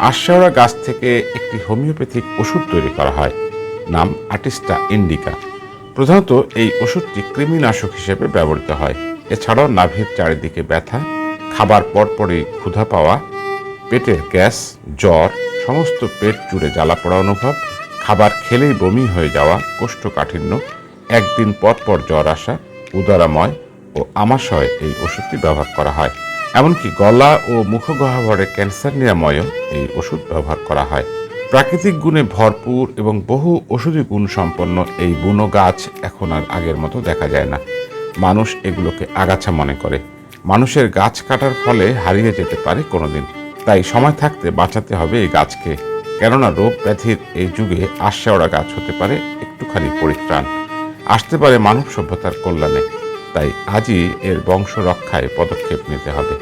আরশেওড়া গাছ থেকে একটি হোমিওপ্যাথিক ওষুধ তৈরি করা হয়, নাম আর্টিস্টা ইন্ডিকা। প্রধানত এই ওষুধটি কৃমিনাশক হিসেবে ব্যবহৃত হয়। এছাড়াও নাভির চারিদিকে ব্যথা, খাবার পরপরই ক্ষুধা পাওয়া, পেটের গ্যাস, জ্বর, সমস্ত পেট জুড়ে জ্বালাপোড়া অনুভব, খাবার খেলেই বমি হয়ে যাওয়া, কোষ্ঠকাঠিন্য, একদিন পর পর জ্বর আসা, উদরাময় ও আমাশয় এই ওষুধটি ব্যবহার করা হয়। এমনকি গলা ও মুখগহ্বরে ক্যান্সার নিরাময়েও এই ওষুধ ব্যবহার করা হয়। প্রাকৃতিক গুণে ভরপুর এবং বহু ওষুধি গুণ সম্পন্ন এই বুনো গাছ এখন আর আগের মতো দেখা যায় না। মানুষ এগুলোকে আগাছা মনে করে। মানুষের গাছ কাটার ফলে হারিয়ে যেতে পারে কোনোদিন। তাই সময় থাকতে বাঁচাতে হবে এই গাছকে, কেননা রোগ ব্যাধির এই যুগে আরশেওড়া গাছ হতে পারে একটুখানি পরিত্রাণ, আসতে পারে মানব সভ্যতার কল্যাণে। তাই আজই এর বংশ রক্ষায় পদক্ষেপ নিতে হবে।